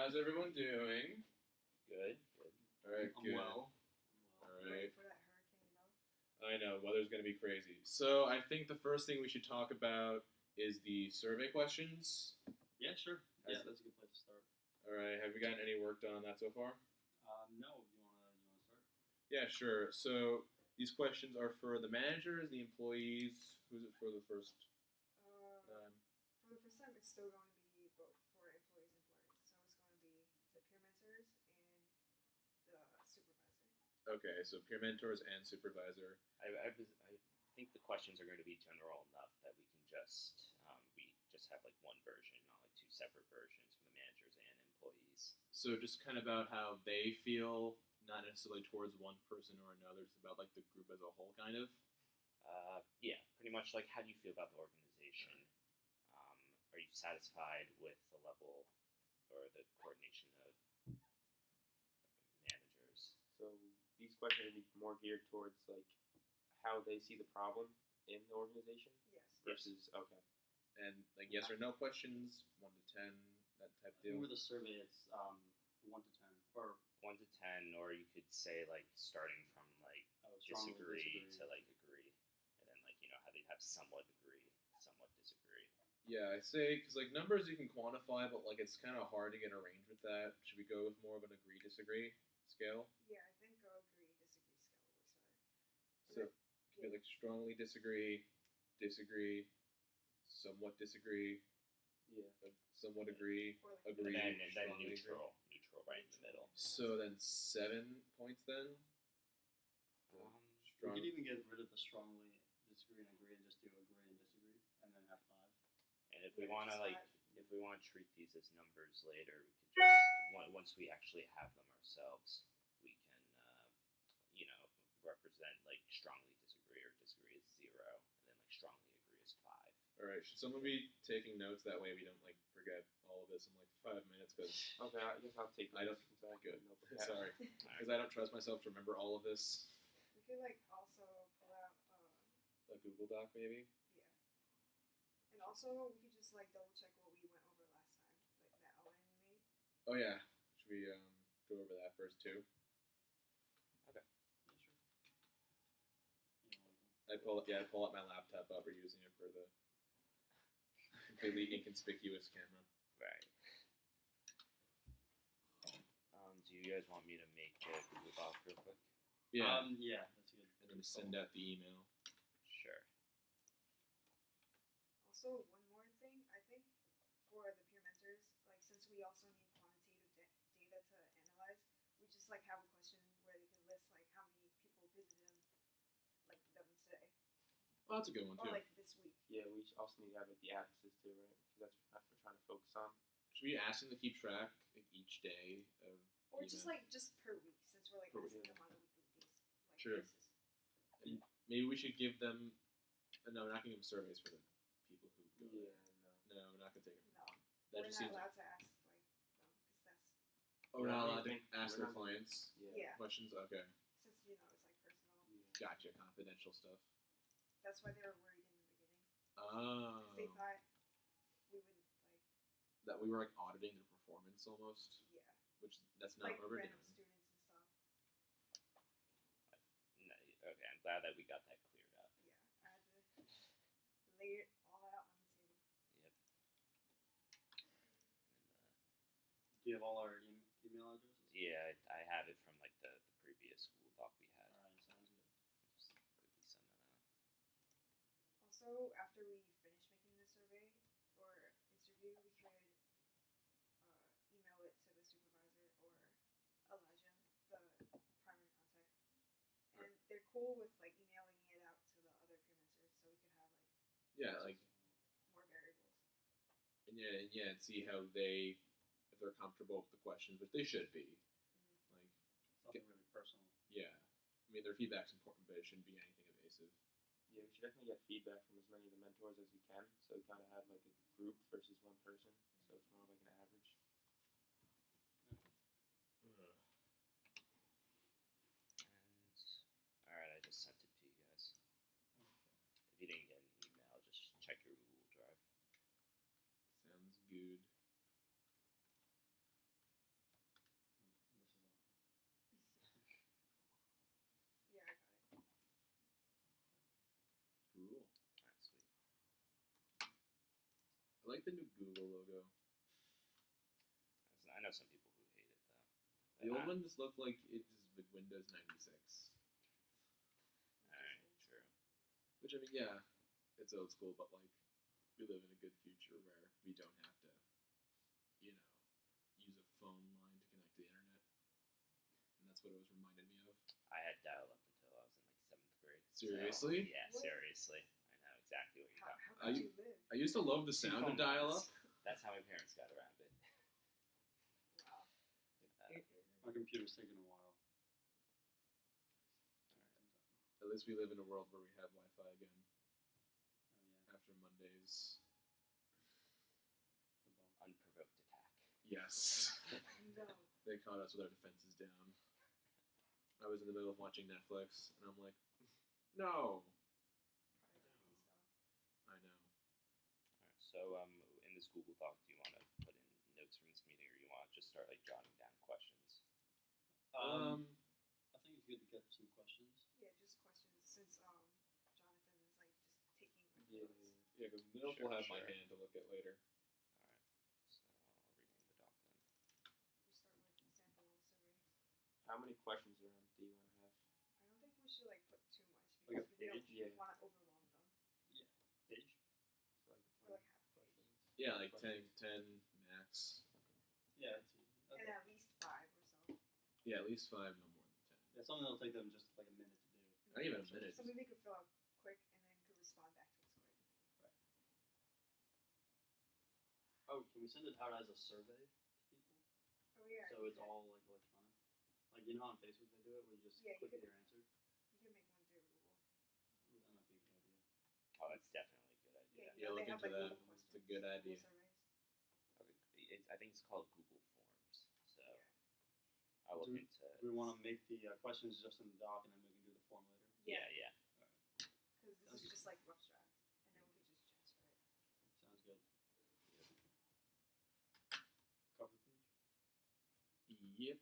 How's everyone doing? Good. Good. All right, I'm good. well. All Ready right. for that hurricane, though? I know weather's gonna be crazy. So I think the first thing we should talk about is the survey questions. Yeah, sure. How's Yeah, it- that's a good place to start. All right. Have you gotten any work done on that so far? No, you wanna start? Yeah, sure. So these questions are for the managers, the employees. Who's it for the first Uh, time? for the first time, it's still going to be both for employees and employers. So it's going to be the peer mentors and the supervisor. Okay, so peer mentors and supervisor. I think the questions are going to be general enough that we just have like one version, not like two separate versions for the managers and employees. So just kind of about how they feel, not necessarily towards one person or another. It's about like the group as a whole, kind of. Yeah, pretty much like how do you feel about the organization? Are you satisfied with the level or the coordination of managers? So these questions are more geared towards like how they see the problem in the organization Yes. versus okay. And like yes or no questions, 1 to 10, that type I think deal. with the survey, it's 1 to 10, or 1 to 10, or you could say like starting from like strongly disagree to like agree, and then like how they have somewhat agree, somewhat disagree. Yeah, I say because like numbers you can quantify, but like it's kind of hard to get a range with that. Should we go with more of an agree disagree scale? Yeah, I think agree, disagree scale works better. So it could be like strongly disagree, disagree, somewhat disagree, Yeah. somewhat agree, Or like agree, And then strongly agree. neutral right in the middle. So then 7 points then. we Strong. could even get rid of the strongly disagree and agree and just do agree and disagree, and then have 5. And if we Yeah, want to just like, five. if we want to treat these as numbers later, we could just once we actually have them ourselves, we can, represent like strongly disagree or disagree as 0, and then like strongly agree as 5. All right. Should someone be taking notes that way we don't like forget all of this in like 5 minutes? Because Okay, I guess I'll take I don't- those since I have good. no prepared. Sorry, because I don't trust myself to remember all of this. We could like also pull out A Google Doc maybe. yeah. And also we could just like double check what we went over last time, like that outline we made. Oh yeah. Should we go over that first too? Okay. Yeah, sure. I pull up my laptop up. We're using it for the completely inconspicuous camera. Right. Do you guys want me to make a Google Doc real quick? Yeah. Yeah, that's good. And then send out the email. Sure. Also, one more thing, I think for the peer mentors, like since we also need quantitative data to analyze, we just like have a question where they can list like how many people visited them today, Oh, that's a good one or too. like this week. Yeah, we also need to have like the addresses too, right? Because that's what we're trying to focus on. Should we ask them to keep track like, each day of? Or just email? like just per week, since we're like Per asking week. them on a weekly Sure. basis. Maybe we should give them. No, we're not giving them surveys for the people who go Yeah, there. No, we're not gonna take it. No, That we're just not seems. allowed to ask like them because that's Oh, we're not allowed to We're ask their not- clients yeah. questions. Okay, Since it's like personal. gotcha. Confidential stuff. That's why they were worried in the beginning. Oh. 'Cause they thought we would like That we were like auditing their performance almost, yeah, which that's not like what we're random doing. students and stuff. Okay, I'm glad that we got that cleared up. Yeah, I had to lay it all out on the table. Yep. Do you have all our email addresses? Yeah, I have it from like the previous Google Doc we had. Alright, sounds good. Just quickly send that out. Also, after we finish making the survey or interview, we could email it to the supervisor or Elijah, the primary contact. And they're cool with like emailing it out to the other peer mentors, so we could have like Yeah, like more variables. and and see how they, if they're comfortable with the questions, which they should be. Like, Something really personal. yeah, I mean their feedback's important, but it shouldn't be anything evasive. Yeah, we should definitely get feedback from as many of the mentors as we can, so we kind of have like a group versus one person, so it's more like an average. And alright, I just sent it to you guys. If you didn't get an email, just check your Google Drive. Sounds good. I like the new Google logo. I know some people who hate it though. The old Ah, one just looked like it just with Windows 96. Alright, true. Which, I mean, yeah, it's old school, but like, we live in a good future where we don't have to, you know, use a phone line to connect to the internet. And that's what it was reminded me of. I had dial-up until I was in like 7th grade. so- Seriously? Yeah, What? seriously. I know exactly what you're How, talking how about. could you live? I used to love the sound of Phone dial up. lines. That's how my parents got around it. Wow. My computer's taking a while. At least we live in a world where we have Wi Fi again Oh yeah. after Monday's. Unprovoked attack. Yes. No. They caught us with our defenses down. I was in the middle of watching Netflix, and I'm like, no. Priorities, though. I know. Alright, so in this Google Doc, do you want to put in notes from this meeting, or you want to just start like jotting down questions? I think it's good to get some questions. Yeah, just questions since Jonathan is like just taking like Yeah, notes. Yeah, because Mills Sure, will have my sure. hand to look at later. Alright, so I'll rename the doc then. We start with sample surveys. How many questions around do you want to have? I don't think we should like put too much Like a because we don't page? Yeah. want to overwhelm them. Page. So like Or 10 like half a page. questions. Yeah, like Questions. 10 max. Yeah, it's easy. And at least 5 or so. Yeah, at least 5, no more than 10. Yeah, something that'll take them just like a minute to do. Not even a minute. Something they could fill out quick and then could respond back to us quick. Oh, can we send it out as a survey to people? Oh yeah. So you it's could- all like electronic. Like you know on Facebook they do it where you just Yeah, you click could- your answer. You can make one through Google. Ooh, that might be a good idea. Oh, that's definitely a good idea. Yeah, Yeah, they look have, into like, that. Google It's a questions, good Google idea. surveys. Okay, I think it's called Google Forms. So Yeah. I'll look Do- into. Do we want to make the questions just in the doc and then we can do the form later? Yeah, yeah. Because this Sounds is just like rough draft, and then we could just transfer it. Sounds good. Cover page. Yep.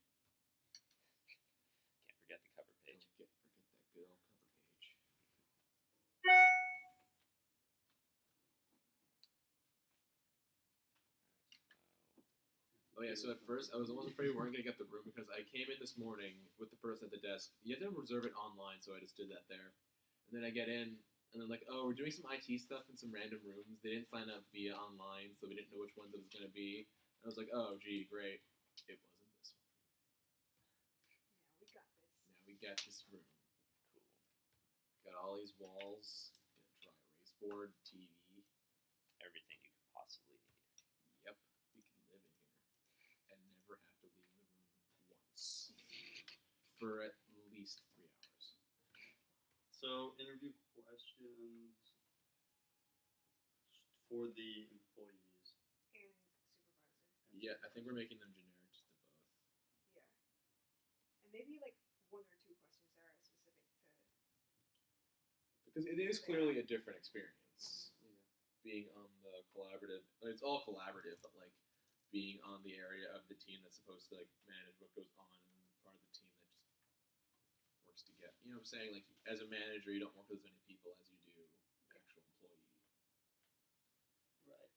Can't forget the cover page. Forget that good old cover page. Oh yeah, so at first I was almost afraid we weren't gonna get the room because I came in this morning with the person at the desk. You have to reserve it online, so I just did that there. And then I get in, and they're like, "Oh, we're doing some IT stuff in some random rooms." They didn't sign up via online, so we didn't know which ones it was gonna be. And I was like, "Oh, gee, great. It wasn't this one. Now we got this. Now we got this room. Cool. Got all these walls. Got a dry erase board, TV. Everything you could possibly need. Yep, we can live in here and never have to leave the room once for at least 3 hours. So interview questions for the employees. And supervisor. Yeah, I think we're making them generic just to both. Yeah. And maybe like 1 or 2 questions that are specific to. Because it is clearly a different experience Yeah. being on the collaborative. It's all collaborative, but like being on the area of the team that's supposed to like manage what goes on and part of the team that just works together. You know what I'm saying? Like as a manager, you don't work with as many people as you do actual employee. Right.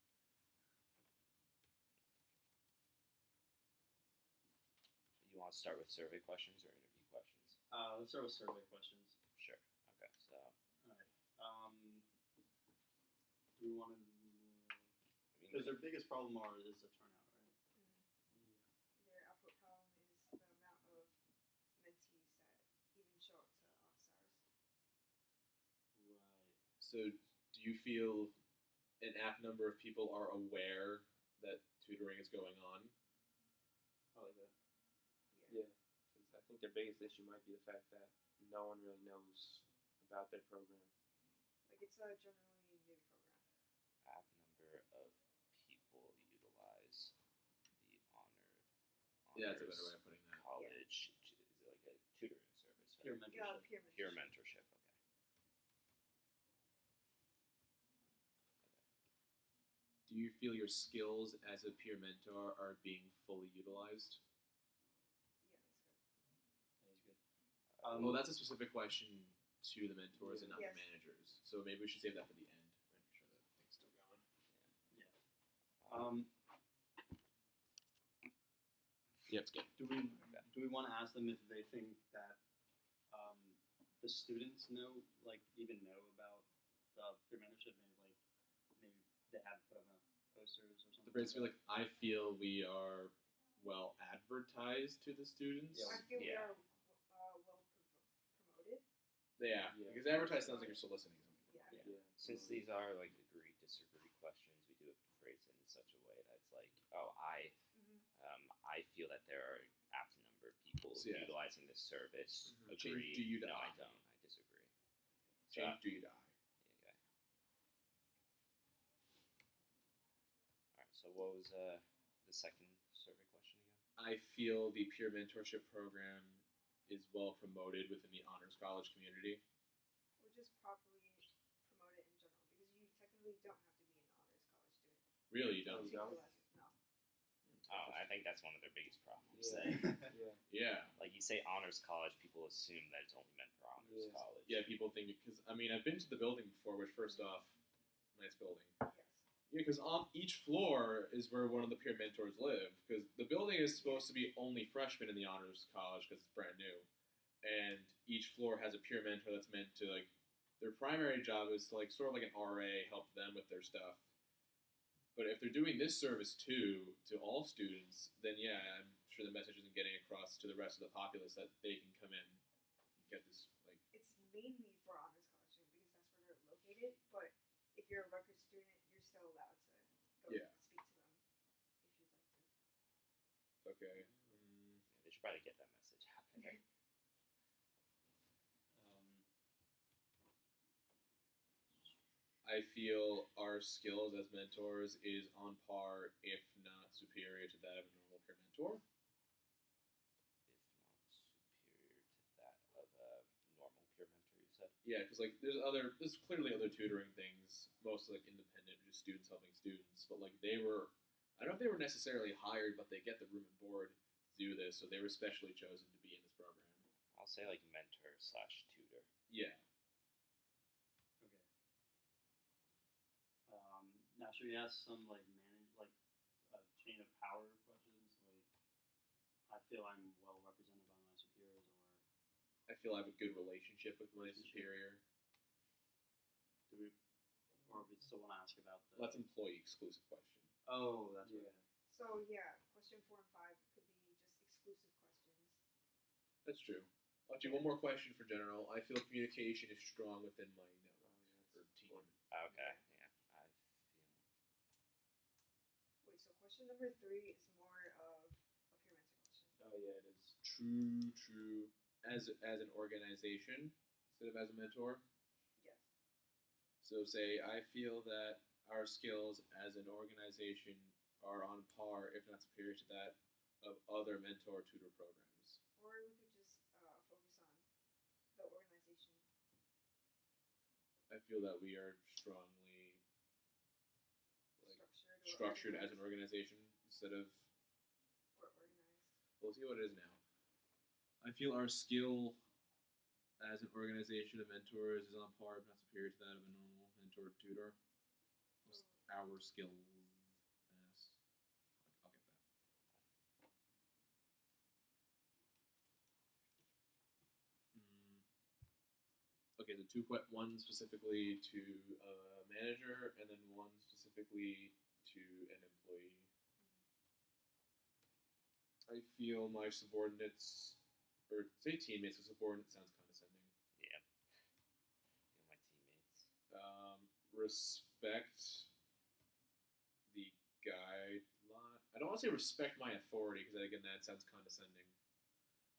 You want to start with survey questions or interview questions? Let's start with survey questions. Sure. Okay. So Do we want to? I mean, Because their biggest problem is the turnout, right? Their output problem is the amount of mentees that even show up to office hours. Right. So, do you feel an apt number of people are aware that tutoring is going on? I like that. Yeah. Yeah. Because I think their biggest issue might be the fact that no one really knows about their program. Like it's a generally new program. app number of people utilize the Yeah, that's a honors better way of putting that. college. Is it like a tutoring service? Peer Right? mentorship. Peer Peer mentorship. Okay. Do you feel your skills as a peer mentor are being fully utilized? Yeah, that's good. That is good. Well, that's a specific question to the mentors and not Yes. the managers. So maybe we should save that for the end. Make sure that thing's still going. Yep, it's good. Do we want to ask them if they think that the students even know about the peer mentorship? Maybe they have put up posters or something. Basically, like, I feel we are well advertised to the students. Yeah. I feel we Yeah. are well promoted. Yeah, Yeah. because advertise sounds like you're soliciting something. Yeah. Yeah. Since these are like agree disagree questions, we do have to phrase it in such a way that's like, oh, I feel that there are apt number of people So, yeah. utilizing this service. Mhm. Change Agree. do you to no, I I. don't. I disagree. Change do you die. Okay. All right. So what was the second survey question again? I feel the peer mentorship program is well promoted within the honors college community. Or just properly promote it in general, because you technically don't have to be an honors college student Really, you Oh, don't. you don't? no. Oh, I think that's one of their biggest problems. Yeah. Yeah. Yeah. Like you say honors college, people assume that it's only meant for honors Yes. college. Yeah, people think because I mean I've been to the building before, which first off, nice building. Yes. Yeah, because on each floor is where one of the peer mentors live. Because the building is supposed to be only freshmen in the honors college because it's brand new, and each floor has a peer mentor that's meant to like their primary job is to like sort of like an RA, help them with their stuff. But if they're doing this service too to all students, then yeah, I'm sure the message isn't getting across to the rest of the populace that they can come in and get this like. It's mainly for honors college students because that's where they're located. But if you're a Rutgers student, you're still allowed to go Yeah. speak to them if you'd like to. Okay. Yeah, they should probably get that message out there. I feel our skills as mentors is on par, if not superior, to that of a normal peer mentor. If not superior to that of a normal peer mentor, you said. Yeah, because like there's clearly other tutoring things, mostly like independent, just students helping students. But like I don't know if they were necessarily hired, but they get the room and board to do this, so they were specially chosen to be in this program. I'll say like mentor/tutor. Yeah. Okay. Now, should we ask some chain of power questions? I feel I'm well represented by my superiors, I feel I have a good relationship with my Relationship. superior. or we still want to ask about the. Well, that's employee exclusive question. Oh, that's Yeah. right. So yeah, question 4 and 5 could be just exclusive questions. That's true. I'll do one more question for general. I feel communication is strong within my network or team. Okay, yeah. I feel Wait, so question number 3 is more of a peer mentor question. Oh yeah, it is. True. As an organization instead of as a mentor. Yes. So say I feel that our skills as an organization are on par, if not superior to that of other mentor tutor programs. Or we could just focus on the organization. I feel that we are strongly Structured as an organization instead of or organized. we'll see what it is now. I feel our skill as an organization of mentors is on par, if not superior to that of a normal mentor tutor. Just our skills. Yes. I'll get that. Okay, so one specifically to a manager, and then one specifically to an employee. I feel my subordinates, or say teammates, a subordinate sounds condescending. yeah. Feel my teammates. Respect the guideline. I don't want to say respect my authority, because again, that sounds condescending.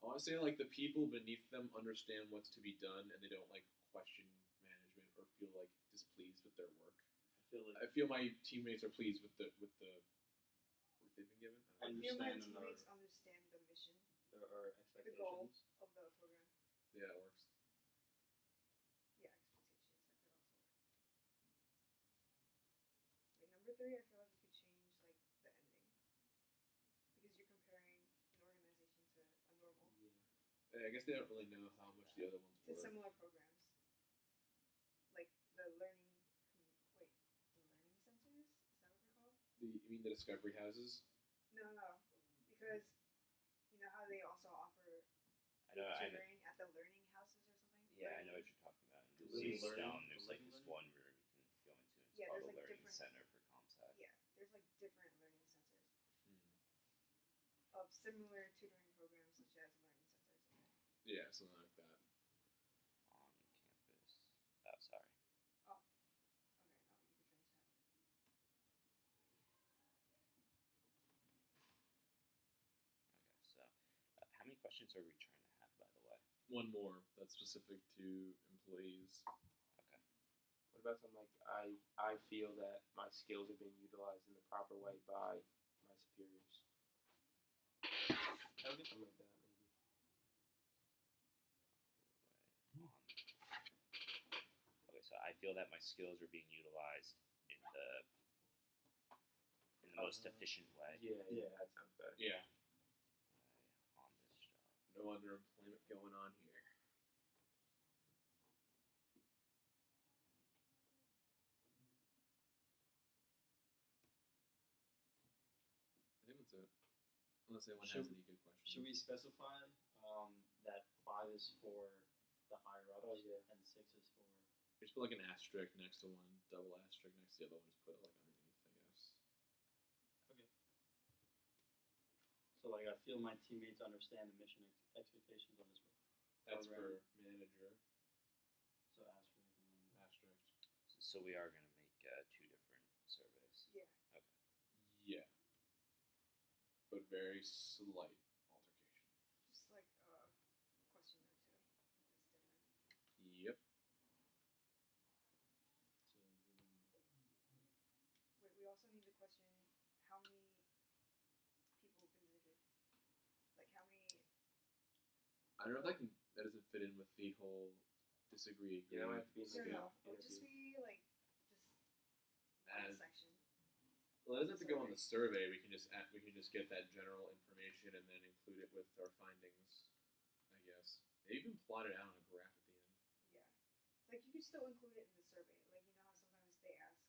I want to say like the people beneath them understand what's to be done, and they don't like question management or feel like displeased with their work. I feel my teammates are pleased with the work they've been given. I feel my Understand teammates understand the mission, there are the goal expectations. of the program. Yeah, it works. Yeah, expectations. Wait, number 3, I feel like we could change like the ending because you're comparing an organization to a normal I guess they don't really know how much the other ones to were. similar programs, like the learning. The learning centers. Is that what they're called? You mean the discovery houses? No, because you know how they also offer I know. tutoring at the learning houses or something. Yeah, I know what Learning- you're talking about. In The living Stone, learning- there's the like living this learning? one room you can go into. It's Yeah, called there's, the like, Learning different- Center for ComSci. Yeah, there's like different learning centers Hmm. of similar tutoring programs such as learning centers. Yeah, something like that. On campus. Oh, sorry. Okay, no, you can finish that. Okay, so how many questions are we trying to have, by the way? One more that's specific to employees. Okay. What about something like I feel that my skills are being utilized in the proper way by my superiors. Okay. Something like that maybe. On. Okay, so I feel that my skills are being utilized in the most efficient way. Yeah, that sounds better. Yeah. On this job. No underemployment going on here. I think that's it. Unless anyone Should- has any good questions. Should we specify that 5 is for the higher ups Oh, yeah. and 6 is for? Just put like an asterisk next to one, double asterisk next to the other one. Just put it like underneath, I guess. Okay. So like I feel my teammates understand the mission expectations of this That's program. for manager. So asterisk and then Asterisk. So we are going to make 2 different surveys. Yeah. Yeah. But very slight altercation. Just like a question or two. That's different. Yep. Wait, we also need the question: how many people visited? Like how many? I don't know if that doesn't fit in with the whole disagree agree. Yeah, that might have to be in No, like no, a it'll just interview. be like one As- section. Well, it doesn't have to go on the survey. We can just get that general information and then include it with our findings. I guess maybe even plot it out on a graph at the end. Yeah. Like you could still include it in the survey. Like you know how sometimes they ask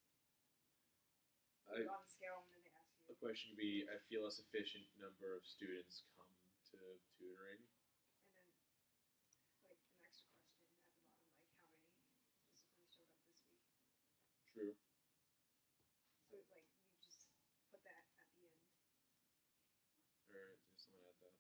like, on the scale and then they ask you. The question could be: I feel a sufficient number of students come to tutoring. And then like an extra question at the bottom, like how many specifically showed up this week. True. So like you just put that at the end. Or just someone add that.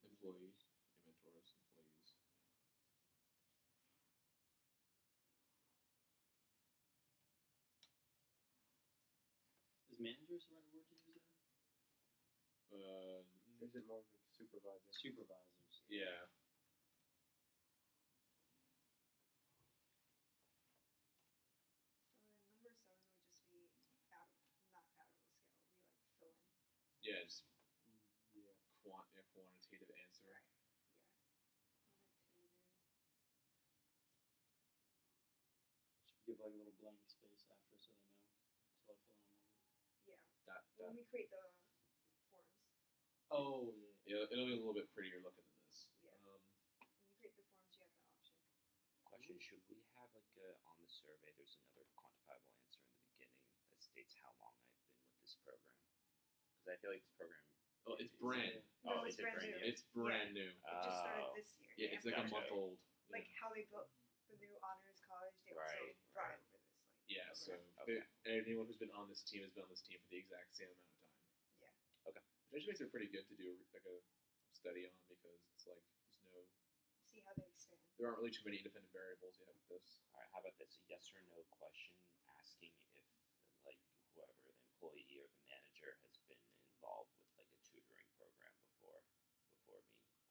Employees, mentors, employees. Is managers the right word to use there? Or is it more of like supervisor? Supervisors. Yeah. So then number 7 would just be not out of the scale. We like fill in. Yeah, just Yeah. quantitative answer. Right. Yeah. Quantitative. Should we give like a little blank space after so they know till I fill in a number? Yeah. That. When we create the forms. Oh yeah. It'll be a little bit prettier looking than this. Yeah. When you create the forms, you have the option. Question: should we have like on the survey? There's another quantifiable answer in the beginning that states how long I've been with this program. Because I feel like this program. Oh, it's is- brand. No, Oh, it's is it brand brand new. new? It's brand new. It just started Oh. this year. Yeah, They it's like a Gotcha. month old. like how they built the new honors college. They Right, also brought right. over this. Like Yeah, so Okay. anyone who's been on this team has been on this team for the exact same amount of time. Yeah. Okay. Which actually makes it pretty good to do like a study on because it's like see how they expand. there aren't really too many independent variables yet with this. All right. How about this? A yes or no question asking if like whoever the employee or the manager has been involved with like a tutoring program before me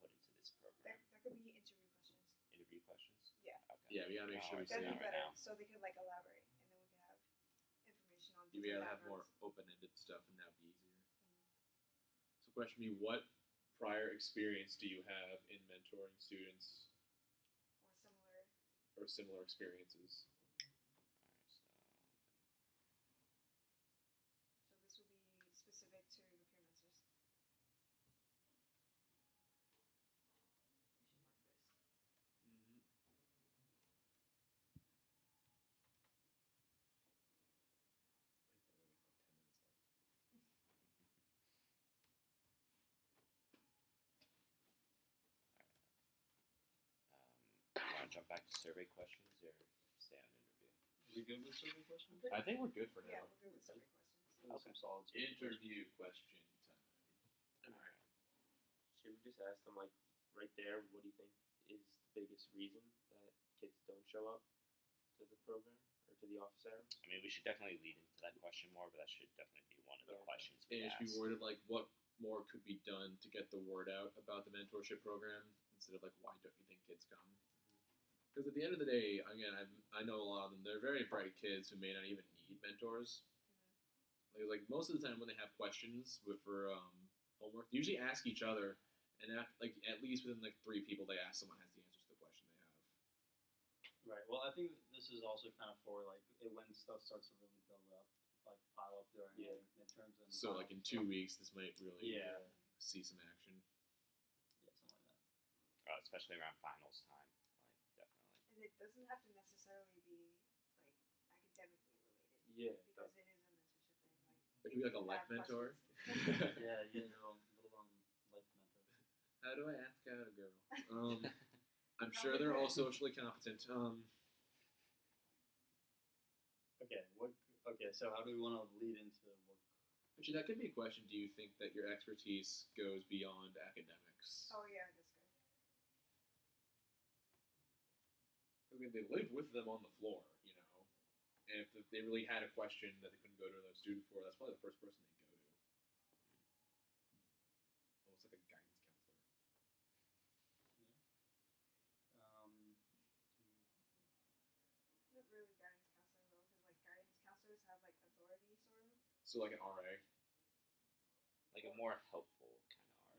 put into this program. That could be interview questions. Interview questions. Yeah. Okay. Yeah, we gotta make sure we I'll say That'd write be that better. right now. So they could like elaborate, and then we could have information on. You different gotta have more backgrounds. open-ended stuff, and that'd be easier. So, question B: what prior experience do you have in mentoring students or similar. or similar experiences? Alright, so So this would be specific to the peer mentors. jump back to survey questions or stay on interview? Are we good with survey questions? I think we're good for Yeah, now. we're good with survey questions. Those are some solid survey questions. Interview question time. Alright. Should we just ask them like right there? What do you think is the biggest reason that kids don't show up to the program or to the office hours? I mean, we should definitely lead into that question more, but that should definitely be one of the Okay. questions we And it ask. should be worded like, what more could be done to get the word out about the mentorship program instead of like, why don't you think kids come? Because at the end of the day, again, I know a lot of them. They're very bright kids who may not even need mentors. Like most of the time when they have questions for homework, they usually ask each other, and at least within like 3 people they ask, someone has the answers to the question they have. Right. Well, I think this is also kind of for like when stuff starts to really build up, like pile up during Yeah. midterms and. So like in 2 weeks, this might really Yeah. see some action. Yeah, something like that. Especially around finals time. Like, definitely. And it doesn't have to necessarily be like academically related. Yeah, Because it is a mentorship thing. It could be like a if you life have mentor. questions- Yeah, you know, little life mentor. How do I ask out a girl? I'm sure they're all socially competent. Okay. So how do we want to lead into what? Actually, that could be a question. Do you think that your expertise goes beyond academics? Oh yeah, that's good. I mean, they live with them on the floor, you know. And if they really had a question that they couldn't go to another student for, that's probably the first person they go to. Almost like a guidance counselor. Not really guidance counselor though, because like guidance counselors have like authority sort of, So like an RA. Like a more helpful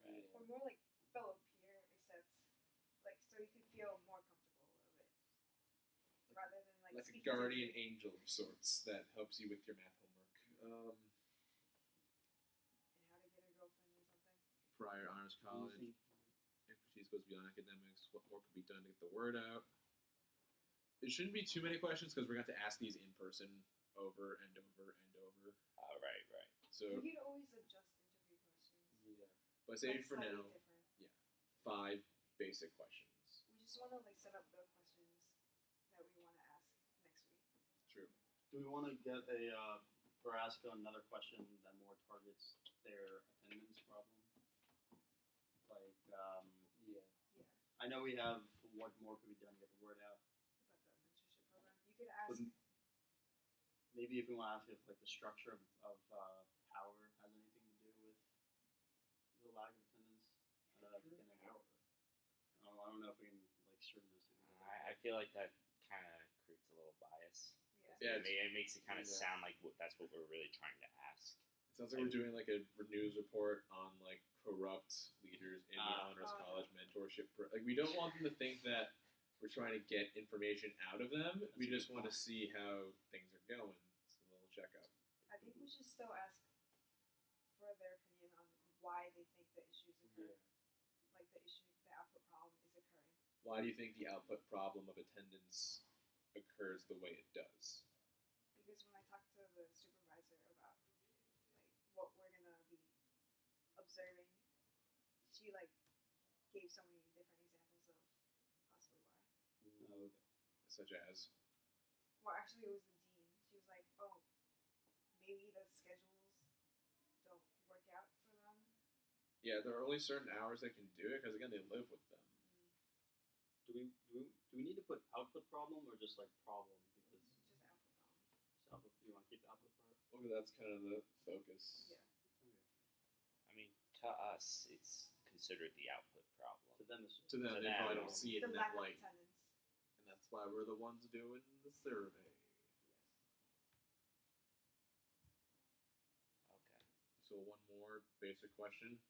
kind of RA. or more like fellow peer, except like so you can feel more comfortable a little bit, rather than like Like a speaking to guardian you. angel of sorts that helps you with your math homework. And how to get a girlfriend or something. Prior honors college. Expertise goes beyond academics. What more could be done to get the word out? It shouldn't be too many questions because we're going to have to ask these in person over and over and over. Right. So, You could always adjust interview questions. Yeah. but say like, for slightly now, different. 5 basic questions. We just want to like set up the questions that we want to ask next week. True. Do we want to get or ask another question that more targets their attendance problem? Like, Yeah. Yeah, I know we have what more could be done to get the word out. about the mentorship program. You could ask. But Maybe if we want to ask if like the structure of power has anything to do with the lack of attendance. I don't know if we can ever. I don't know if we can like string those two together. I feel like that kind of creates a little bias. Yeah. Yeah, It makes it kind of Yeah. sound like that's what we're really trying to ask. It sounds like we're doing like a news report on like corrupt leaders in the honors Oh, college mentorship. Like we don't want them to think that we're trying to get information out of them. We just want to see how things are going. It's a little checkup. I think we should still ask for their opinion on why they think the issues occur. Yeah. Like the output problem is occurring. Why do you think the output problem of attendance occurs the way it does? Because when I talked to the supervisor about like what we're gonna be observing, she like gave so many different examples of possibly why. Okay. Such as, Well, actually, it was the dean. She was like, "Oh, maybe the schedules don't work out for them." yeah, there are only certain hours they can do it because again they live with them. Do we need to put output problem or just like problem because Just output problem. just output, you want to keep the output part? Okay, that's kind of the focus. Yeah. I mean, to us, it's considered the output problem. To them, it's To them, To they probably them. don't see it The in lack that of light, attendance. and that's why we're the ones doing the survey. Okay. So one more basic question.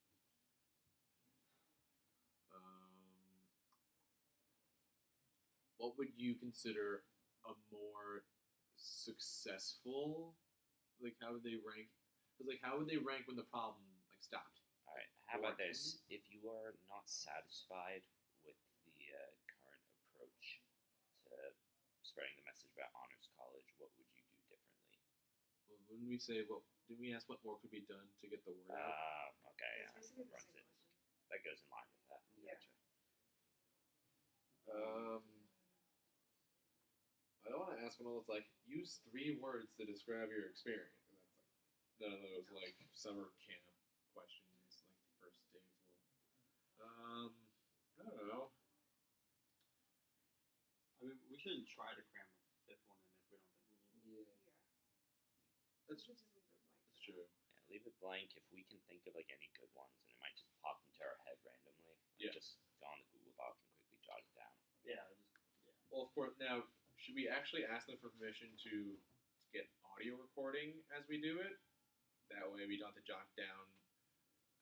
What would you consider a more successful? Like, how would they rank? Because, like, how would they rank when the problem like stopped? All right. How about this? If you are not satisfied with the current approach to spreading the message about honors college, what would you do differently? Well, wouldn't we say what? Didn't we ask what more could be done to get the word out? Okay. It's Yeah. basically the runs same it. question. That goes in line with that. Yeah. Um, ask one of those like, use 3 words to describe your experience. And that's like none of those like summer camp questions like the first day of school. I don't know. I mean, we should try to cram a 5th one in if we don't think we need it. Yeah. That's We should just leave it blank. that's true. Yeah, leave it blank if we can think of like any good ones, and it might just pop into our head randomly. Like, Yeah. Just go on the Google Doc and quickly jot it down. Yeah. Well, of course. Now, should we actually ask them for permission to get audio recording as we do it? That way, we don't have to jot down.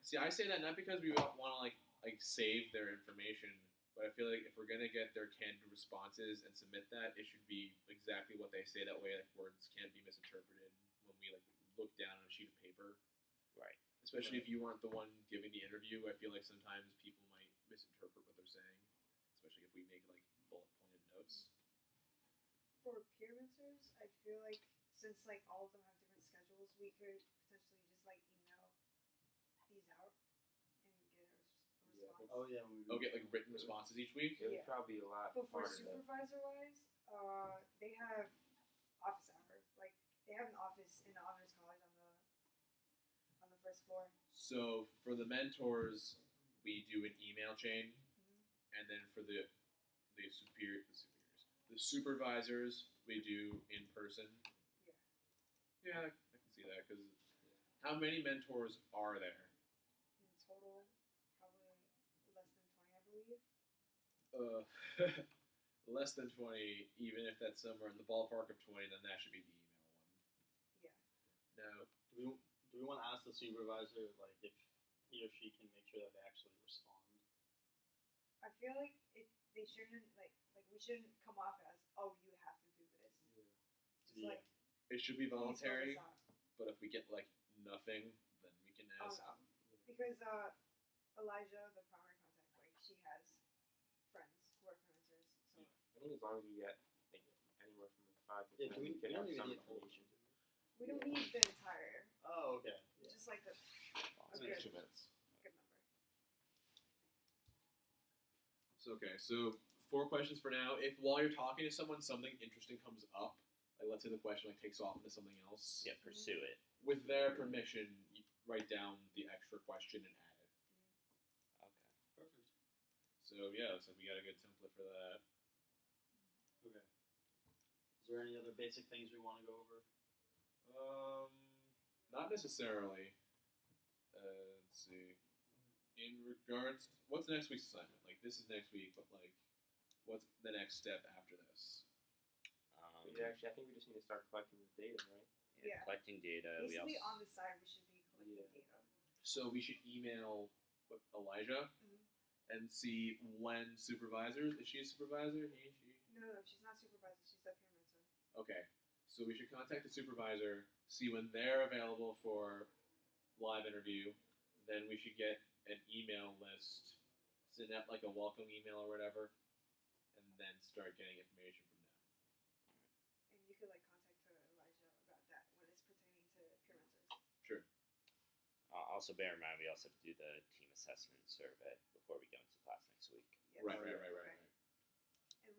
See, I say that not because we want to like save their information, but I feel like if we're gonna get their canned responses and submit that, it should be exactly what they say. That way, like words can't be misinterpreted when we like look down on a sheet of paper. Right. Especially if you weren't the one giving the interview, I feel like sometimes people might misinterpret what they're saying. Especially if we make like bullet pointed notes. For peer mentors, I feel like since like all of them have different schedules, we could potentially just like email these out and get a Yeah, I response. think Oh yeah. We Oh, get like written responses each week. It would Yeah. probably be a lot But for harder than supervisor wise, they have office hours. Like they have an office in the honors college on the first floor. So for the mentors, we do an email chain, Mhm. and then for the supervisors, we do in person. Yeah. Yeah, I can see that because how many mentors are there? In total, probably less than 20, I believe. Less than 20. Even if that's somewhere in the ballpark of 20, then that should be the email one. Yeah. No. Do we want to ask the supervisor like if he or she can make sure that they actually respond? I feel like they shouldn't like we shouldn't come off as, oh, you have to do this. Just Yeah. like It should be please fill voluntary, this out. but if we get like nothing, then we can Oh ask. no, because Elijah, the primary contact, like she has friends who are mentors, so I think as long as you get like anywhere from like 5 to 10, Yeah, you we can don't have even some need full. information. we don't need the entire, Oh okay. Yeah. just like a Okay. good, 2 minutes. good number. So okay, so 4 questions for now. If while you're talking to someone, something interesting comes up, like let's say the question like takes off into something else, Yeah, pursue it. with their permission, you write down the extra question and add it. Okay. Perfect. So yeah, so we got a good template for that. Okay. Is there any other basic things we want to go over? Not necessarily. Let's see. In regards, what's next week's assignment? Like this is next week, but like, what's the next step after this? Actually, I think we just need to start collecting the data, right? Yeah. Collecting data. We Basically, also on the side, we should be collecting Yeah. data. So we should email Elijah Mhm. and see when supervisors. Is she a supervisor? He, she. No, she's not supervisor. She's the peer mentor. Okay, so we should contact the supervisor, see when they're available for live interview. Then we should get an email list, send out like a welcome email or whatever, and then start getting information from them. And you could like contact Elijah about that when it's pertaining to peer mentors. Sure. also bear in mind we also have to do the team assessment survey before we go into class next week. Yeah. Right. And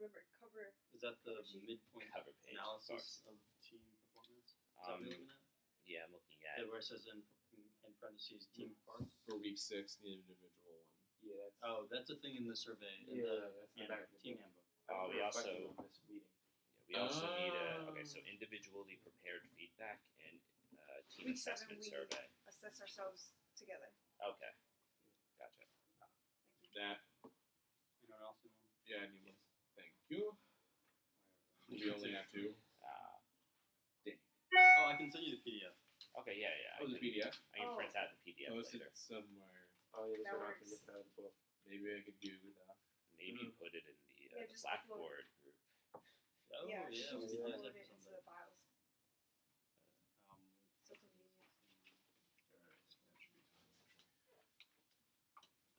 remember, cover. Is that the Cover sheet. midpoint Cover page. analysis of team performance? Is that what you're looking at? Yeah, I'm looking at Yeah, where it says in parentheses team parts. For week 6, the individual one. Yeah, that's Oh, that's a thing in the survey. In Yeah, the that's in the handbook, back of the team book. handbook. we also- on this meeting. we also need Oh. so individually prepared feedback and team Week 7, assessment we survey. assess ourselves together. Okay, gotcha. Thank you. That, Anyone else? You want? yeah, I need one. Thank you. We only have 2. Oh, I can send you the PDF. Okay, yeah. Oh, the PDF. I can print out the PDF Post later. it somewhere. Oh yeah, this That one I have to works. get out of the book. Maybe I could do that. Maybe put it in the Yeah, just Blackboard group. Oh, yeah, yeah. she we just can use upload that it for into something. the files. Um, So convenient. Alright, so that should be time.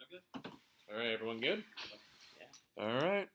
okay. Alright, everyone good? Yeah. Alright.